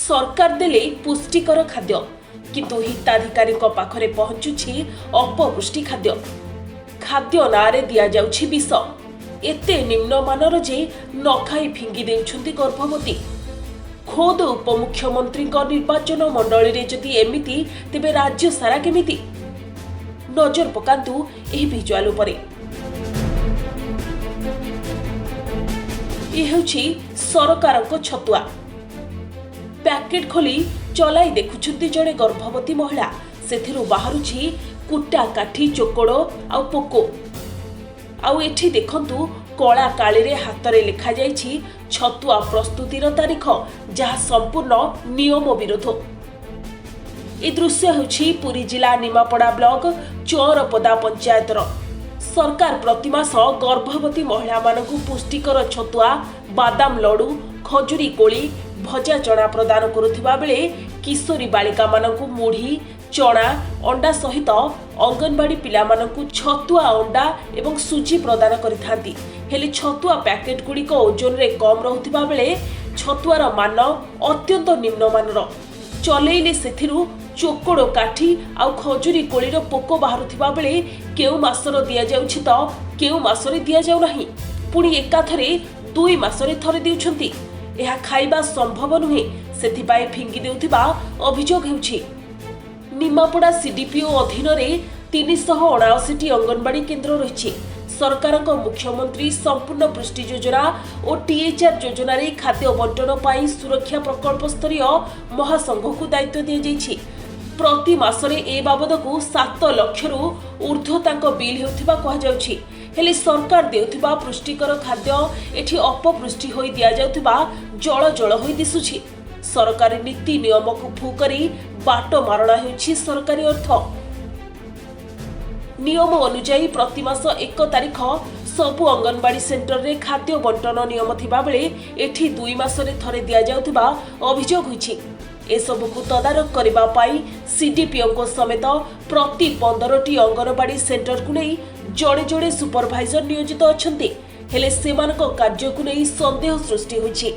सरकार देले पुष्टिकर खाद्य किंतु हिताधिकारी पाखरे पहुंचुछि अपपुष्टि खाद्य। खाद्य नारे दिया जाउछि विष। एते निम्नमानर जे न खाई फिंगी देउछन्ति गर्भवती। खोद उपमुख्यमंत्री निर्वाचन मंडली रे जदि एमिति तेबे राज्य सारा केमिति? नजर पकांतु एही विजुअल उपरे। ये हेउछि सरकारक छतुआ। पैकेट खोली चलाई देखुछन्ति जड़े गर्भवती महिला। सेथिरु बाहरुछि कुटा काठी चोकड़ आ पोको। आउ एठी देखंतु कला काली रे हाथ रे लिखा जाइछि छतुआ प्रस्तुतिर तारीख, जहा संपूर्ण नियम विरोध। ए दृश्य हेउछि पुरी जिला निमापड़ा ब्लॉक चौरपदा पंचायतर। सरकार प्रतिमास गर्भवती महिला मानकु पुष्टिकर छतुआ, बादाम लडू, खजुरी कोली, भजा चना प्रदान करुथिबा बेले किशोरी बालिका मानकु मुढ़ी, चना, अंडा सहित अंगनवाड़ी पिला मानकु छतुआ, अंडा एवं सुजी प्रदान करिथांती। हेले छतुआ पैकेट गुड़िक ओजन रे कम रहुथिबा बेले छतुआर मान अत्यंत निम्नमानर। चलेइले सेथिरु चोकड़ काठी आ खजुरी कोलीर पोको बाहरुथिबा बेले केउ मासर दिया जाउछि त केउ मासरे दिया जाउ नाही। पुणी एकाथरे 2 मासरे थरे देउछन्ती। एहा खाइबा संभव नुहे, सेथिबाई फिंगी देउथिबा अभियोग हेउछि। निमापड़ा सीडीपीओ अधीन रे 379 अंगनवाड़ी केन्द्र रही। सरकार मुख्यमंत्री संपूर्ण पुष्टि योजना और टीएचआर योजना रे खाद्य बंटन पाई सुरक्षा प्रकल्प स्तरीय महासंघ को दायित्व दि जाइछि। प्रति मासरे ए बाबद को 7 लाख रु ऊर्ध्व तांको बिल हेउथिबा कहा जाउछि। हेले सरकार देउथिबा पुष्टिकर खाद्य एठी अपपुष्टि होई दिया जाउथिबा जळ जळ होई दिसुछि। सरकारी नीति नियम को फू करी बाट मारणा हेउछि सरकारी अर्थ। नियम अनुसार प्रति मास 1 तारीख सबु अंगनवाड़ी सेंटर रे खाद्य बंटन नियम थिबा बेले एठी 2 मासरे थरे दिया जाउथिबा अभियोग होइछि। ए सबु को तदारक करबा पाई सीडीपीओ को समेत प्रति 15टी अंगनवाड़ी सेंटर को नहीं जड़े जड़े सुपरभाइजर नियोजित अछंती। हेले सेमानक कार्य को नहीं संदेह सृष्टि होइछि।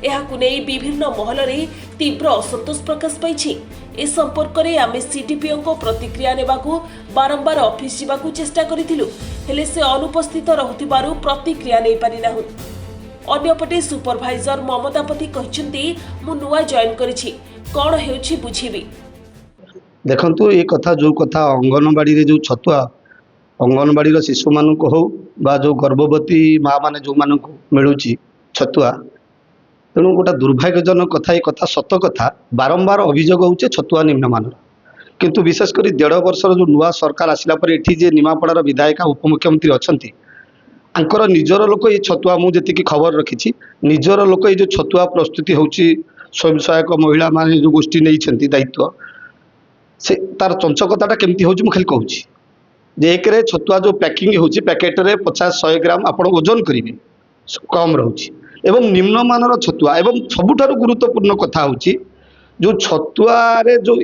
एहाकु नै विभिन्न महल रे तीव्र असंतोष प्रकाश पाइछि। ए संपर्क रे आमे सीडीपीओ को प्रतिक्रिया नेबाकू बारंबार ऑफिस जीवाकू चेष्टा करिथिलु, हेले से अनुपस्थित रहुतिबारु प्रतिक्रिया नै पारि नाहु। अन्यपटे सुपरभाइजर ममतापति कहिसंती मु नुवा जॉइन करिछि, कोन हेउछि बुझिबी। देखंतु ए कथा जो कथा अंगनवाड़ी रे जो छतुआ अंगनवाड़ी रो शिशु मानक हो बा जो गर्भवती माँ माने जो मानक मिलुछि छतुआ, तेणु गोटे दुर्भाग्यजनक कथा। ये कथा सत कथा बारंबार अभियोग होचे छतुआ निम्नमान। किंतु विशेषकर 1.5 वर्षर जो नुआ सरकार आसिला पर एठी जे निमापड़ार विधायिका उपमुख्यमंत्री अछंती, आंकर निजर लोक ये छतुआ मु जेतिकी खबर रखिछि, निजर लोक ये जो छतुआ प्रस्तुति होची स्वयं सहायक महिला माने जो गोष्ठी नहीं दायित्व, से तार चंचकताटा केमती होची मु खाली कहूची जे एक रे छतुआ जो पैकिंग होची पैकेट रे 50-100 ग्राम आपण ओजन करिवे कम रहउची एवं निम्नमानर छतुआ। एवं सबुठारु गुरुत्वपूर्ण कथा होची जो छतुआ रे जो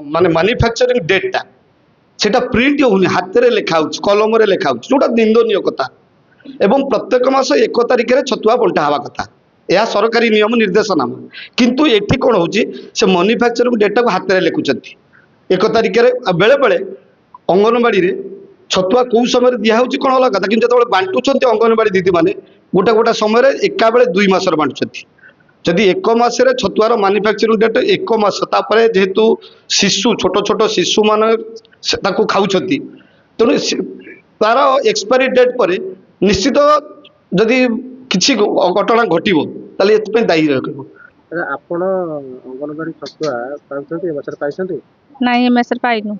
माने मैन्युफैक्चरिंग डेटा सेटा प्रिंट होनी हाथ रे लेखा होची कलम रे लेखा होची, जोटा निंदनीय कथा। एवं प्रत्येक मास 1 तारिख रे छतुआ बंटा हवा कथा, यह सरकारी नियम निर्देशनामा। किंतु एठी कोन होची से मैन्युफैक्चरिंग डेटा को हाथ रे लेखुचंती 1 तारिख रे। बेले बेले अंगनवाड़ी रे छतुआ कौ समय दिया होची कोन अलग कथा, किंतु जतबे बांटुचंती अंगनवाड़ी दीदी माने गोटा गोटा समय एका बेले 2 मासर बांटुचंती। जदि 1 मासरे छतुआर मैन्युफैक्चरिंग डेट 1 मास तापरे जेहेतु शिशु छोट छोट शिशु मान ताकू खाउछंती, तेणु तार एक्सपायरी डेट पर निश्चित जदि किछि घटना घटिबो ताले एतपे दायी रखबो। आपण अंगनवाड़ी छतुआ पाउछंती ए मासर पाइछंती? नाही ए मासर पाइनु।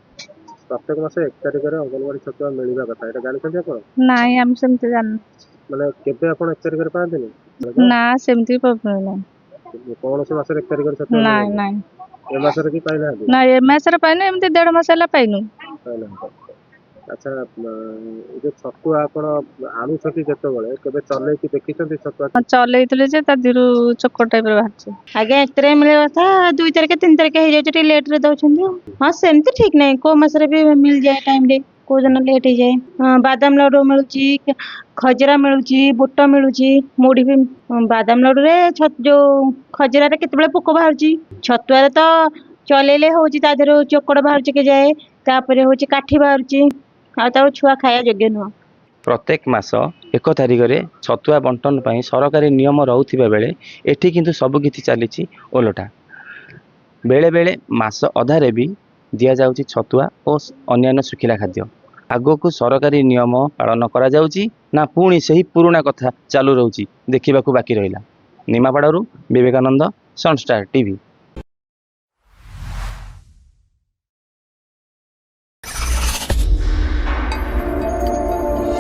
प्रत्येक मास 1 तारिख रे अंगनवाड़ी छतुआ मिलिबा कथा एटा जानिछंती आपण? नाही हम सेमते जान माने केबे आपण 1 तारिख रे पाथेनी? ना सेमती प्रॉब्लम नाही। कोन से मासर 1 तारिख रे छतुआ? नाही नाही ए मासर की पाइना? नाही ए मासर पाइनु, एमते 1.5 मास हला पाइनु। अच्छा जो छतुआ आपण आनु छकी केते बळे केबे चले की देखिछंती छतुआ? चलेइतले जे ता दिरु चक्कर टाइप रे बाहरछ। आगे 1 तारिख मिले था 2 तारिख 3 तारिख हे जाय टी लेट रे दउछंती। हां सेमती ठीक नै, को मास रे भी मिल जाय टाइम रे, କୋଉଦିନ ଲେଟ୍ ହେଇଯାଏ। ବାଦାମ ଲଡୁ ମିଳୁଛି, ଖଜରା ମିଳୁଛି, ବୁଟ ମିଳୁଛି, ମୁଢି ବି। ବାଦାମ ଲଡୁରେ ଯୋଉ ଖଜରାରେ କେତେବେଳେ ପୋକ ବାହାରୁଛି। ଛତୁଆରେ ତ ଚଲେଇଲେ ହଉଛି ତା ଦେହରୁ ଚୋକଡ ବାହାରୁଛି କେଯାଏ, ତାପରେ ହଉଛି କାଠି ବାହାରୁଛି, ଆଉ ତାକୁ ଛୁଆ ଖାଇବା ଯୋଗ୍ୟ ନୁହଁ। ପ୍ରତ୍ୟେକ ମାସ 1 ତାରିଖରେ ଛତୁଆ ବଣ୍ଟନ ପାଇଁ ସରକାରୀ ନିୟମ ରହୁଥିବା ବେଳେ ଏଠି କିନ୍ତୁ ସବୁକିଛି ଚାଲିଛି ଓଲଟା। ବେଳେ ବେଳେ ମାସ ଅଧାରେ ବି ଦିଆଯାଉଛି ଛତୁଆ ଓ ଅନ୍ୟାନ୍ୟ ଶୁଖିଲା ଖାଦ୍ୟ। ଆଗକୁ ସରକାରୀ ନିୟମ ପାଳନ କରାଯାଉଛି ନା ପୁଣି ସେହି ପୁରୁଣା କଥା ଚାଲୁ ରହୁଛି ଦେଖିବାକୁ ବାକି ରହିଲା। ନିମାପଡ଼ାରୁ ବିବେକାନନ୍ଦ, ସନଷ୍ଟାର ଟିଭି।